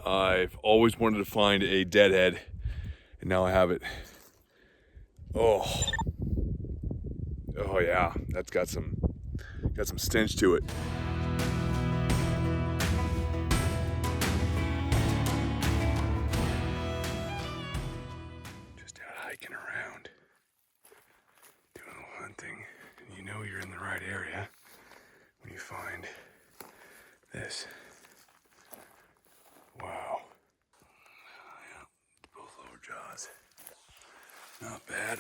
I've always wanted to find a deadhead, and now I have it. Oh yeah, that's got some stench to it. Just out hiking around, doing a little hunting, and you know you're in the right area when you find this. Wow. Yeah, both lower jaws. Not bad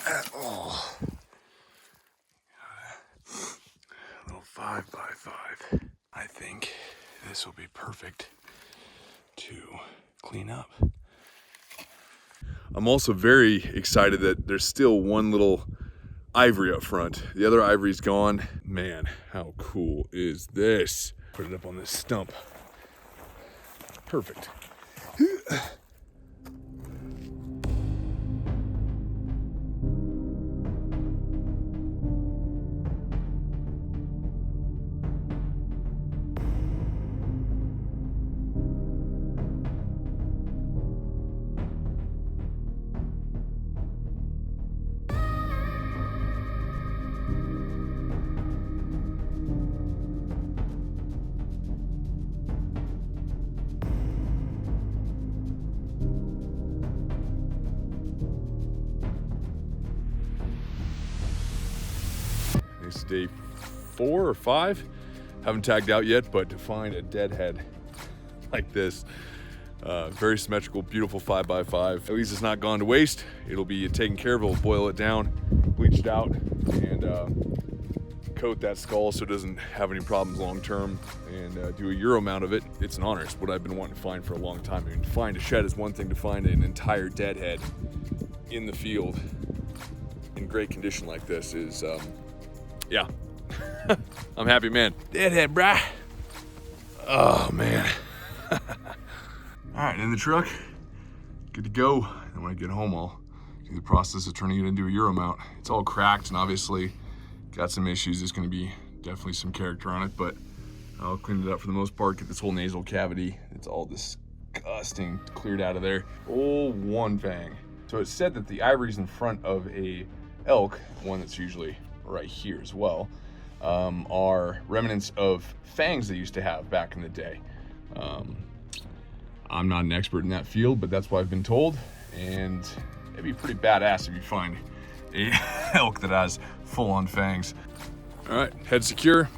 at all. A little 5x5. I think this will be perfect to clean up. I'm also very excited that there's still one little ivory up front. The other ivory's gone. Man, how cool is this? Put it up on this stump. Perfect. It's day 4 or 5. Haven't tagged out yet, but to find a deadhead like this, very symmetrical, beautiful 5x5. At least it's not gone to waste. It'll be taken care of. We'll boil it down, bleach it out, and coat that skull so it doesn't have any problems long term, and do a Euro mount of it. It's an honor. It's what I've been wanting to find for a long time. I mean, to find a shed is one thing, to find an entire deadhead in the field in great condition like this is, yeah. I'm happy, man. Deadhead, brah. Oh, man. All right, in the truck, good to go. And when I get home, I'll do the process of turning it into a Euro mount. It's all cracked and obviously got some issues. There's gonna be definitely some character on it, but I'll clean it up for the most part, get this whole nasal cavity. It's all disgusting cleared out of there. Oh, one fang. So it's said that the ivories in front of a elk, one that's usually right here as well, are remnants of fangs they used to have back in the day. I'm not an expert in that field, but that's what I've been told, and it'd be pretty badass if you find a elk that has full-on fangs. All right, head secure.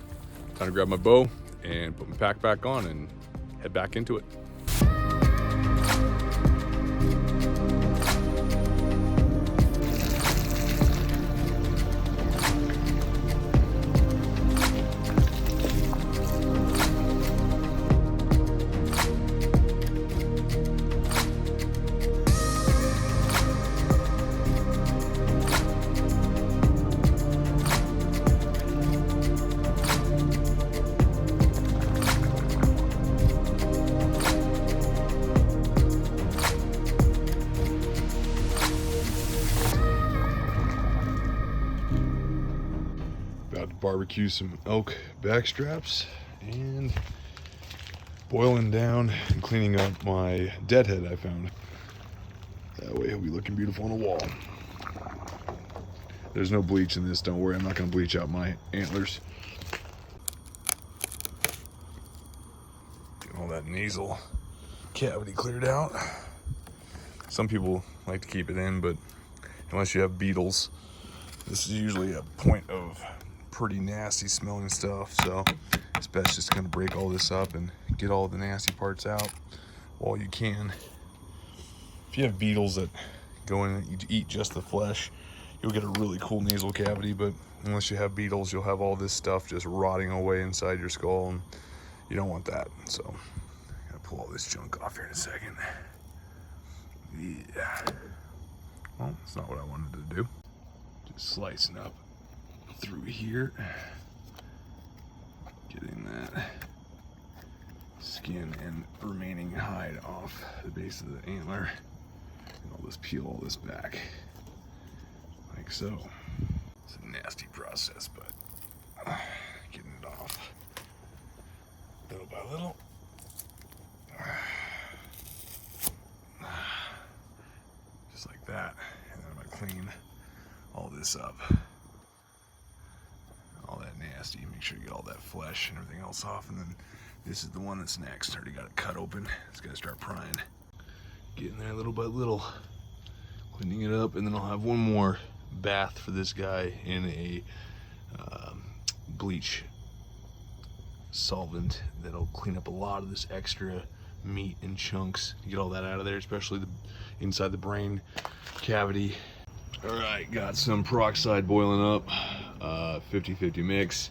Time to grab my bow and put my pack back on and head back into it. About to barbecue some elk back straps and boiling down and cleaning up my deadhead I found. That way he'll be looking beautiful on the wall. There's no bleach in this, don't worry. I'm not gonna bleach out my antlers. Get all that nasal cavity cleared out. Some people like to keep it in, but unless you have beetles, this is usually a point of pretty nasty smelling stuff, so it's best just gonna break all this up and get all the nasty parts out while you can. If you have beetles that go in and you eat just the flesh, you'll get a really cool nasal cavity, but unless you have beetles, you'll have all this stuff just rotting away inside your skull, and you don't want that. So I'm gonna pull all this junk off here in a second. Yeah. Well, that's not what I wanted to do. Just slicing up through here, getting that skin and remaining hide off the base of the antler, and I'll just peel all this back like so. It's a nasty process, but getting it off little by little. this up. All that nasty. Make sure you get all that flesh and everything else off. And then this is the one that's next. Already got it cut open. It's gonna start prying. Getting there little by little. Cleaning it up, and then I'll have one more bath for this guy in a bleach solvent that'll clean up a lot of this extra meat and chunks. Get all that out of there, especially the inside the brain cavity. All right, got some peroxide boiling up, 50-50 mix.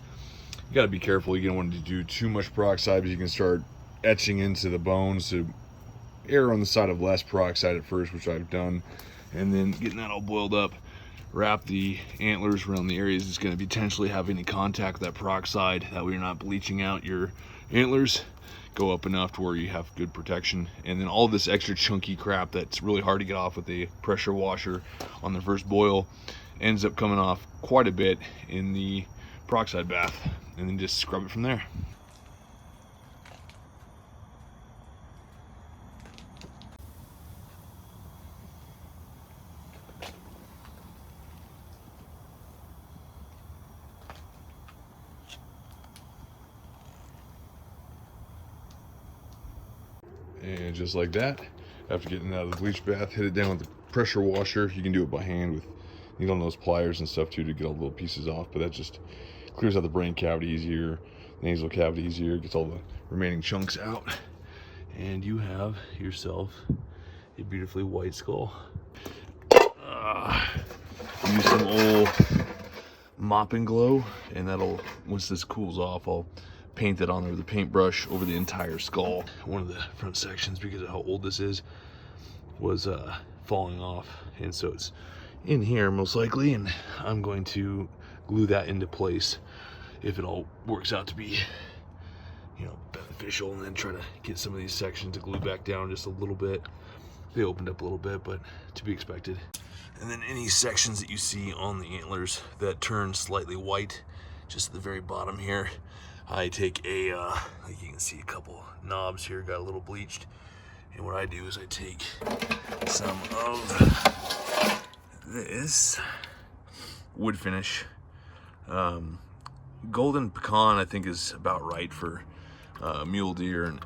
You gotta be careful. You don't want to do too much peroxide because you can start etching into the bones. So err on the side of less peroxide at first, which I've done, and then getting that all boiled up. Wrap the antlers around the areas that's going to potentially have any contact with that peroxide. That way you're not bleaching out your antlers. Go up enough to where you have good protection. And then all this extra chunky crap that's really hard to get off with a pressure washer on the first boil ends up coming off quite a bit in the peroxide bath. And then just scrub it from there. And just like that, after getting out of the bleach bath, hit it down with the pressure washer. You can do it by hand with needle nose pliers and stuff too to get all the little pieces off, but that just clears out the brain cavity easier, nasal cavity easier, gets all the remaining chunks out, and you have yourself a beautifully white skull. Use some old mop and glow, and that'll, once this cools off, I'll paint it on there with a paintbrush over the entire skull. One of the front sections, because of how old this is, was falling off, and so it's in here most likely, and I'm going to glue that into place if it all works out to be, you know, beneficial, and then try to get some of these sections to glue back down just a little bit. They opened up a little bit, but to be expected. And then any sections that you see on the antlers that turn slightly white, just at the very bottom here, I take a, like you can see a couple knobs here, got a little bleached. And what I do is I take some of this wood finish. Golden pecan, I think, is about right for mule deer and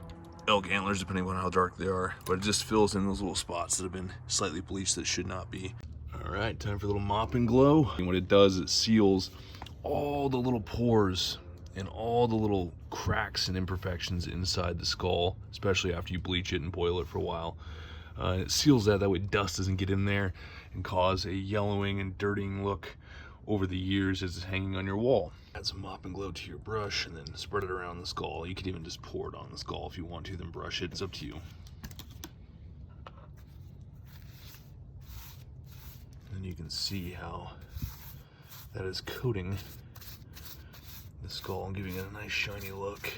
elk antlers, depending on how dark they are. But it just fills in those little spots that have been slightly bleached that should not be. All right, time for a little mop and glow. And what it does, it seals all the little pores and all the little cracks and imperfections inside the skull, especially after you bleach it and boil it for a while. It seals that way dust doesn't get in there and cause a yellowing and dirtying look over the years as it's hanging on your wall. Add some mop and glow to your brush and then spread it around the skull. You could even just pour it on the skull if you want to, then brush it. It's up to you. And you can see how that is coating the skull and giving it a nice shiny look.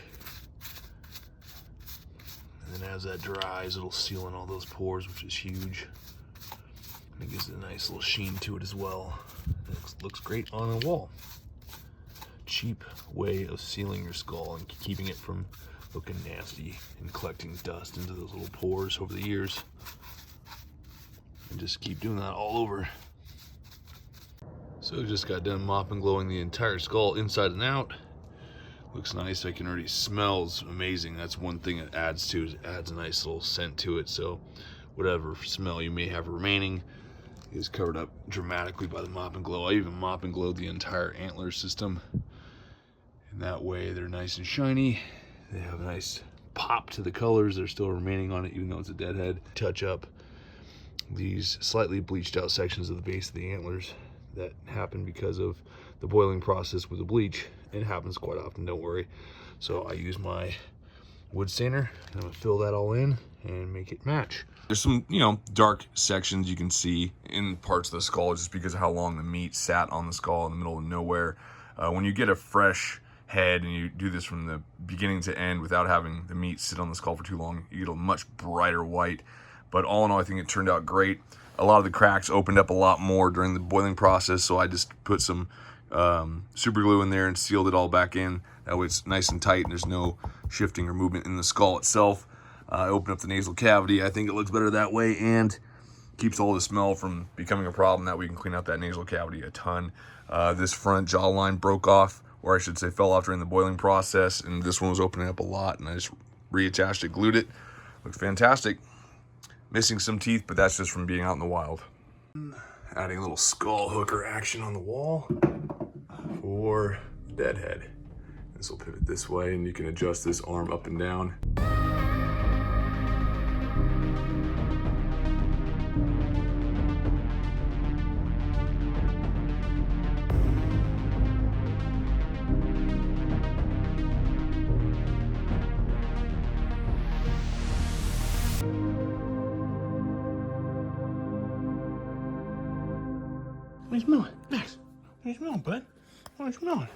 And then as that dries, it'll seal in all those pores, which is huge. And it gives it a nice little sheen to it as well. It looks great on a wall. Cheap way of sealing your skull and keeping it from looking nasty and collecting dust into those little pores over the years. And just keep doing that all over. So just got done mop and glowing the entire skull inside and out. Looks nice. I can already smells amazing. That's one thing it adds to, is it adds a nice little scent to it. So whatever smell you may have remaining is covered up dramatically by the mop and glow. I even mop and glowed the entire antler system. And that way they're nice and shiny. They have a nice pop to the colors that are still remaining on it, even though it's a deadhead. Touch up these slightly bleached out sections of the base of the antlers that happen because of the boiling process with the bleach. It happens quite often, don't worry. So I use my wood stainer and I'm gonna fill that all in and make it match. There's some, you know, dark sections you can see in parts of the skull just because of how long the meat sat on the skull in the middle of nowhere. When you get a fresh head and you do this from the beginning to end without having the meat sit on the skull for too long, you get a much brighter white. But all in all, I think it turned out great. A lot of the cracks opened up a lot more during the boiling process, so I just put some super glue in there and sealed it all back in. That way it's nice and tight and there's no shifting or movement in the skull itself. I opened up the nasal cavity. I think it looks better that way, and Keeps all the smell from becoming a problem. That we can clean out that nasal cavity a ton. This front jawline broke off, or I should say fell off during the boiling process, and this one was opening up a lot, and I just reattached it, glued it. Looks fantastic. Missing some teeth, but that's just from being out in the wild. Adding a little skull hooker action on the wall for Deadhead. This will pivot this way, and you can adjust this arm up and down. What are you smelling? Max, what are you smelling, bud? What are you smelling?